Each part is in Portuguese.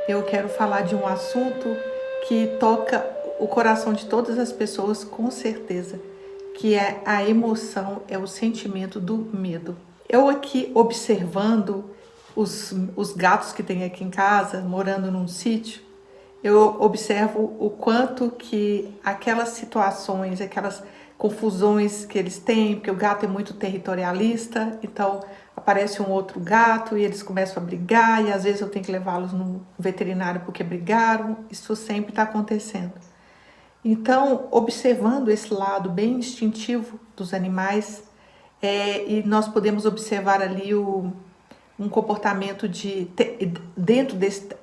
eu quero falar de um assunto que toca o coração de todas as pessoas, com certeza, que é a emoção, é o sentimento do medo. Eu aqui observando os gatos que tem aqui em casa, morando num sítio, eu observo o quanto que aquelas situações, aquelas confusões que eles têm, porque o gato é muito territorialista, então aparece um outro gato e eles começam a brigar, e às vezes eu tenho que levá-los no veterinário porque brigaram. Isso sempre está acontecendo. Então, observando esse lado bem instintivo dos animais, e nós podemos observar ali um comportamento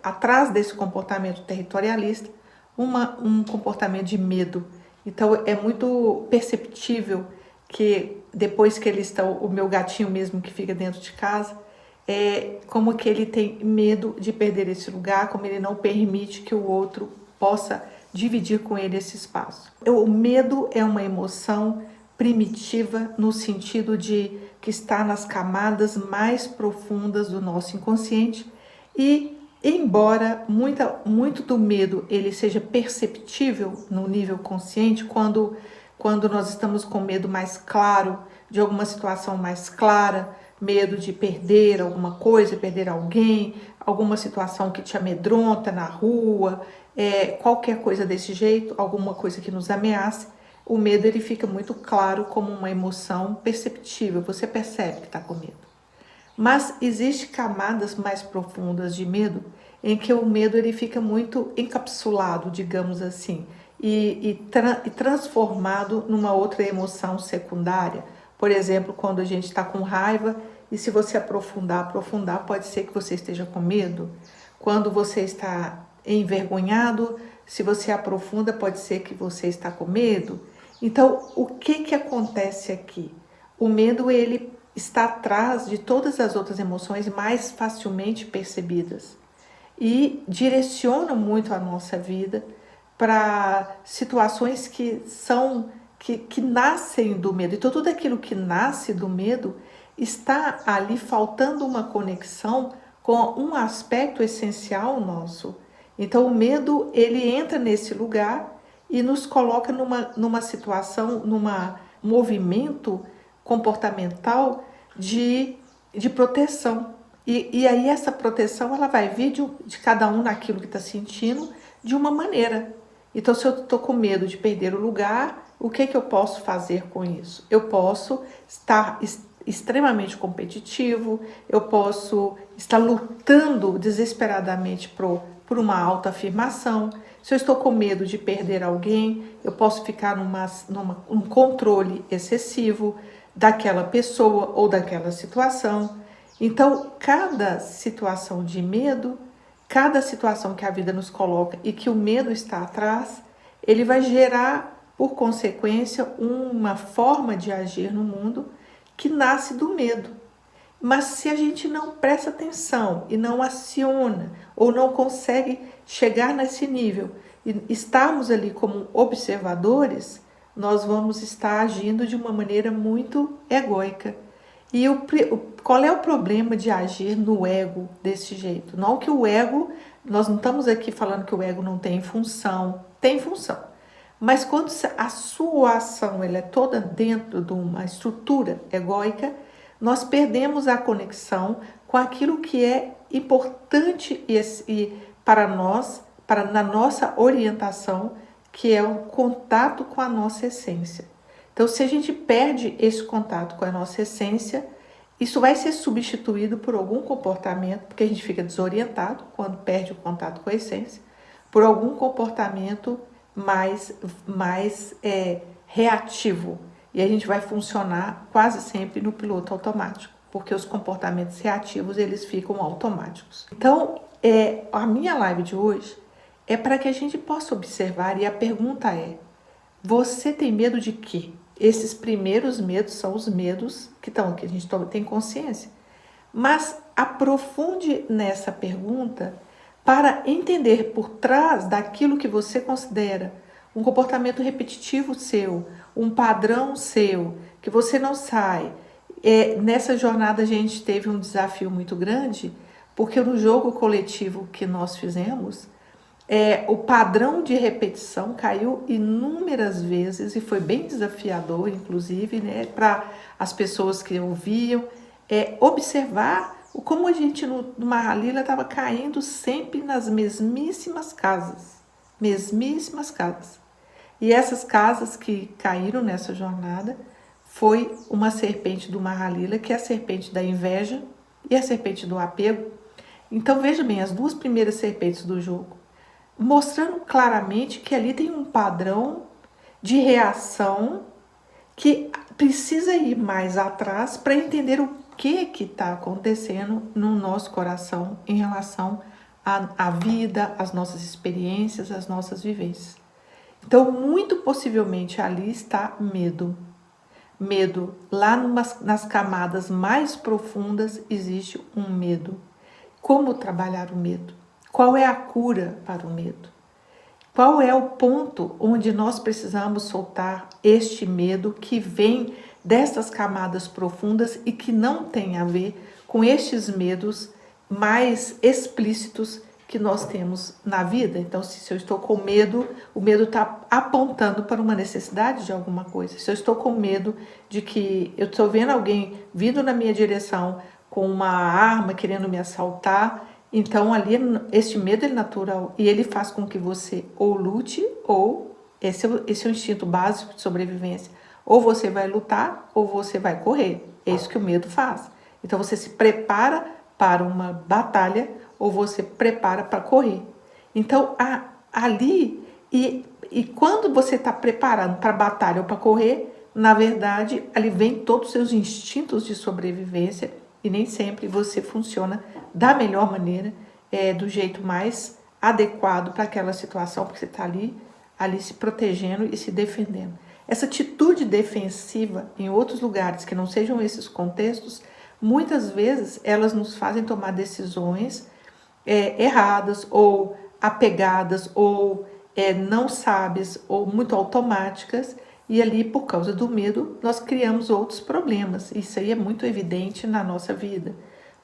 atrás desse comportamento territorialista, um comportamento de medo. Então é muito perceptível que depois que eles estão, o meu gatinho mesmo que fica dentro de casa, como que ele tem medo de perder esse lugar, como ele não permite que o outro possa dividir com ele esse espaço. O medo é uma emoção primitiva no sentido de que está nas camadas mais profundas do nosso inconsciente, e embora muito do medo ele seja perceptível no nível consciente, quando nós estamos com medo mais claro, de alguma situação mais clara, medo de perder alguma coisa, perder alguém, alguma situação que te amedronta na rua, qualquer coisa desse jeito, alguma coisa que nos ameace, o medo ele fica muito claro como uma emoção perceptível, você percebe que está com medo. Mas existem camadas mais profundas de medo em que o medo ele fica muito encapsulado, digamos assim, e transformado numa outra emoção secundária. Por exemplo, quando a gente está com raiva, e se você aprofundar, pode ser que você esteja com medo. Quando você está envergonhado, se você aprofunda, pode ser que você está com medo. Então, o que acontece aqui? O medo ele está atrás de todas as outras emoções mais facilmente percebidas e direciona muito a nossa vida para situações que nascem do medo. Então, tudo aquilo que nasce do medo está ali faltando uma conexão com um aspecto essencial nosso. Então, o medo ele entra nesse lugar e nos coloca numa situação, num movimento comportamental de proteção. E aí essa proteção ela vai vir de cada um naquilo que está sentindo de uma maneira. Então, se eu estou com medo de perder o lugar, o que eu posso fazer com isso? Eu posso estar extremamente competitivo, eu posso estar lutando desesperadamente por uma autoafirmação. Se eu estou com medo de perder alguém, eu posso ficar num controle excessivo daquela pessoa ou daquela situação. Então, cada situação de medo, cada situação que a vida nos coloca e que o medo está atrás, ele vai gerar, por consequência, uma forma de agir no mundo que nasce do medo. Mas se a gente não presta atenção e não aciona ou não consegue chegar nesse nível e estarmos ali como observadores, nós vamos estar agindo de uma maneira muito egóica. E qual é o problema de agir no ego desse jeito? Não que o ego, nós não estamos aqui falando que o ego não tem função, tem função. Mas quando a sua ação ela é toda dentro de uma estrutura egóica, nós perdemos a conexão com aquilo que é importante e para nós, na nossa orientação, que é o contato com a nossa essência. Então, se a gente perde esse contato com a nossa essência, isso vai ser substituído por algum comportamento, porque a gente fica desorientado quando perde o contato com a essência, por algum comportamento mais reativo. E a gente vai funcionar quase sempre no piloto automático, porque os comportamentos reativos eles ficam automáticos. Então, a minha live de hoje é para que a gente possa observar, e a pergunta é: você tem medo de quê? Esses primeiros medos são os medos que estão aqui, a gente tem consciência. Mas aprofunde nessa pergunta para entender por trás daquilo que você considera um comportamento repetitivo seu, um padrão seu, que você não sai. Nessa jornada a gente teve um desafio muito grande, porque no jogo coletivo que nós fizemos, o padrão de repetição caiu inúmeras vezes e foi bem desafiador, inclusive, né, para as pessoas que ouviam, observar como a gente no Mahalila estava caindo sempre nas mesmíssimas casas. E essas casas que caíram nessa jornada foi uma serpente do Mahalila, que é a serpente da inveja e a serpente do apego. Então veja bem, as duas primeiras serpentes do jogo, mostrando claramente que ali tem um padrão de reação que precisa ir mais atrás para entender o que está acontecendo no nosso coração em relação à vida, às nossas experiências, às nossas vivências. Então, muito possivelmente ali está medo. Medo, lá nas camadas mais profundas existe um medo. Como trabalhar o medo? Qual é a cura para o medo? Qual é o ponto onde nós precisamos soltar este medo que vem dessas camadas profundas e que não tem a ver com estes medos mais explícitos que nós temos na vida? Então, se eu estou com medo, o medo está apontando para uma necessidade de alguma coisa. Se eu estou com medo de que eu estou vendo alguém vindo na minha direção com uma arma querendo me assaltar, então ali este medo é natural e ele faz com que você ou lute ou, esse é o instinto básico de sobrevivência, ou você vai lutar ou você vai correr. É isso que o medo faz. Então você se prepara para uma batalha ou você prepara para correr. Então ali, e quando você está preparando para a batalha ou para correr, na verdade ali vem todos os seus instintos de sobrevivência e nem sempre você funciona da melhor maneira, do jeito mais adequado para aquela situação, porque você está ali se protegendo e se defendendo. Essa atitude defensiva em outros lugares que não sejam esses contextos, muitas vezes elas nos fazem tomar decisões erradas ou apegadas ou não sábias ou muito automáticas, e ali, por causa do medo, nós criamos outros problemas. Isso aí é muito evidente na nossa vida.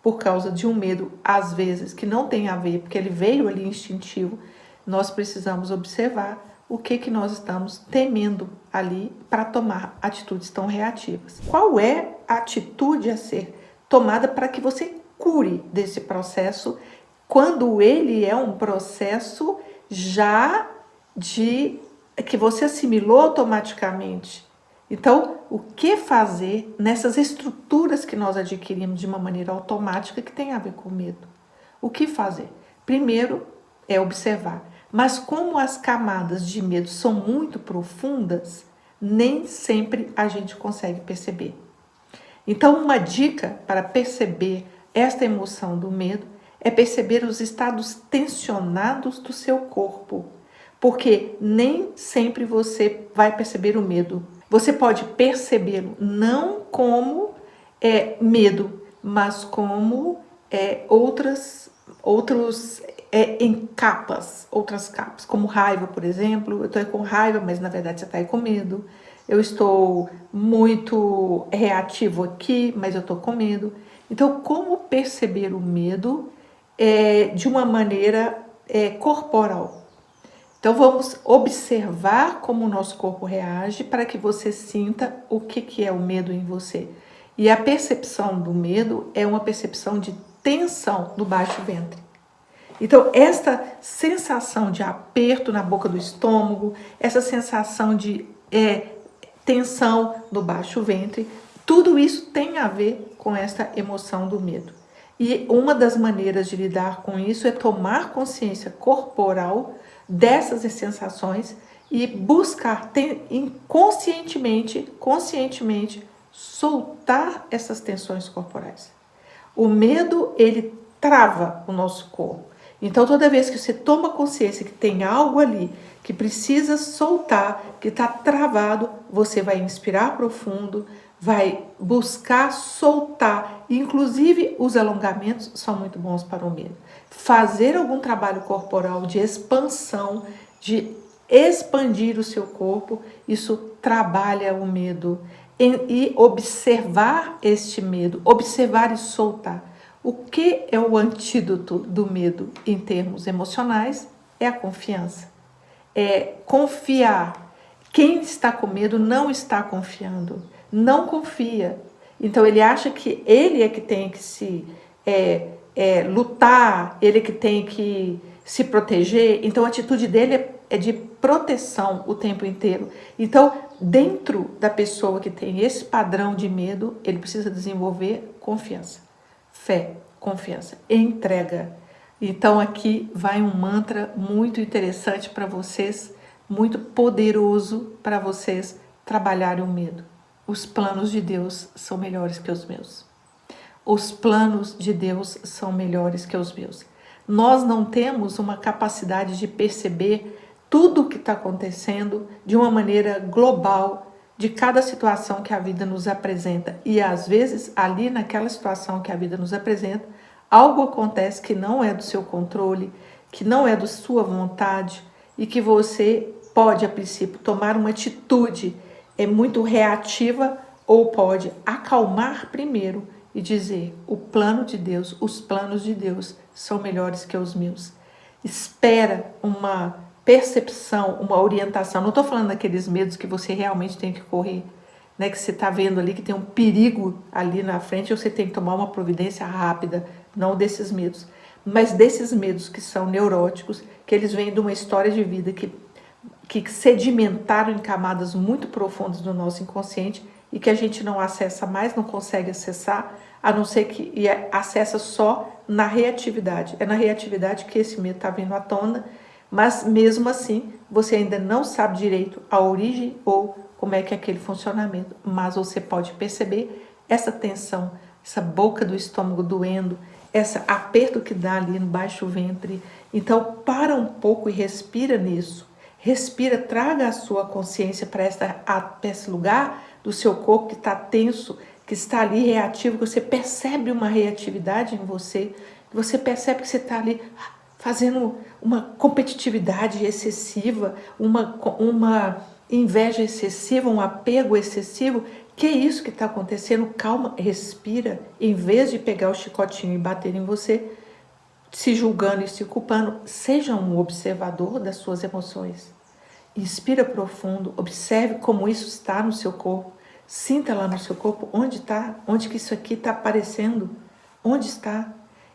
Por causa de um medo, às vezes, que não tem a ver, porque ele veio ali instintivo, nós precisamos observar o que nós estamos temendo ali para tomar atitudes tão reativas. Qual é a atitude a ser tomada para que você cure desse processo, quando ele é um processo já de que você assimilou automaticamente? Então, o que fazer nessas estruturas que nós adquirimos de uma maneira automática que tem a ver com medo? O que fazer? Primeiro é observar. Mas como as camadas de medo são muito profundas, nem sempre a gente consegue perceber. Então, uma dica para perceber esta emoção do medo é perceber os estados tensionados do seu corpo. Porque nem sempre você vai perceber o medo. Você pode percebê-lo não como medo, mas como outras capas, como raiva, por exemplo. Eu estou com raiva, mas na verdade você está aí com medo. Eu estou muito reativo aqui, mas eu estou com medo. Então, como perceber o medo de uma maneira corporal? Então, vamos observar como o nosso corpo reage para que você sinta o que é o medo em você. E a percepção do medo é uma percepção de tensão no baixo ventre. Então, esta sensação de aperto na boca do estômago, essa sensação de tensão no baixo ventre, tudo isso tem a ver com esta emoção do medo. E uma das maneiras de lidar com isso é tomar consciência corporal dessas sensações e buscar conscientemente soltar essas tensões corporais. O medo, ele trava o nosso corpo. Então, toda vez que você toma consciência que tem algo ali que precisa soltar, que está travado, você vai inspirar profundo, vai buscar soltar. Inclusive, os alongamentos são muito bons para o medo. Fazer algum trabalho corporal de expansão, de expandir o seu corpo, isso trabalha o medo. E observar este medo, observar e soltar. O que é o antídoto do medo em termos emocionais? É a confiança. É confiar. Quem está com medo não está confiando, não confia. Então ele acha que ele é que tem que se lutar, ele é que tem que se proteger. Então a atitude dele é de proteção o tempo inteiro. Então, dentro da pessoa que tem esse padrão de medo, ele precisa desenvolver confiança, fé, confiança, entrega. Então aqui vai um mantra muito interessante para vocês, muito poderoso para vocês trabalharem o medo. Os planos de Deus são melhores que os meus. Os planos de Deus são melhores que os meus. Nós não temos uma capacidade de perceber tudo o que está acontecendo de uma maneira global, de cada situação que a vida nos apresenta. E às vezes, ali naquela situação que a vida nos apresenta, algo acontece que não é do seu controle, que não é da sua vontade e que você pode, a princípio, tomar uma atitude muito reativa ou pode acalmar primeiro e dizer: o plano de Deus, os planos de Deus são melhores que os meus. Espera uma percepção, uma orientação. Não estou falando daqueles medos que você realmente tem que correr, né? Que você está vendo ali que tem um perigo ali na frente e você tem que tomar uma providência rápida, não desses medos. Mas desses medos que são neuróticos, que eles vêm de uma história de vida que sedimentaram em camadas muito profundas do nosso inconsciente e que a gente não acessa mais, não consegue acessar, a não ser que acessa só na reatividade. É na reatividade que esse medo está vindo à tona, mas mesmo assim você ainda não sabe direito a origem ou como é que é aquele funcionamento, mas você pode perceber essa tensão, essa boca do estômago doendo, esse aperto que dá ali no baixo ventre. Então para um pouco e respira nisso. Respira, traga a sua consciência para esse lugar do seu corpo que está tenso, que está ali reativo, que você percebe uma reatividade em você, que você percebe que você está ali fazendo uma competitividade excessiva, uma inveja excessiva, um apego excessivo. Que é isso que está acontecendo? Calma, respira, em vez de pegar o chicotinho e bater em você, se julgando e se culpando, seja um observador das suas emoções. Inspira profundo, observe como isso está no seu corpo, sinta lá no seu corpo onde está, onde que isso aqui está aparecendo, onde está.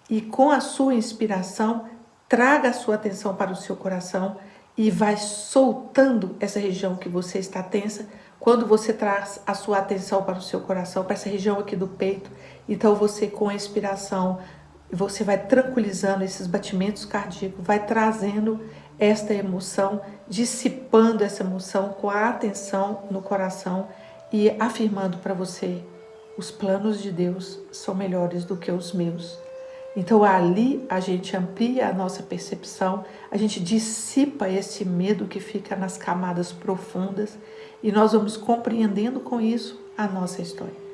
E com a sua inspiração, traga a sua atenção para o seu coração e vai soltando essa região que você está tensa. Quando você traz a sua atenção para o seu coração, para essa região aqui do peito, então você com a inspiração, você vai tranquilizando esses batimentos cardíacos, vai trazendo esta emoção, dissipando essa emoção com a atenção no coração e afirmando para você: os planos de Deus são melhores do que os meus. Então ali a gente amplia a nossa percepção, a gente dissipa esse medo que fica nas camadas profundas e nós vamos compreendendo com isso a nossa história.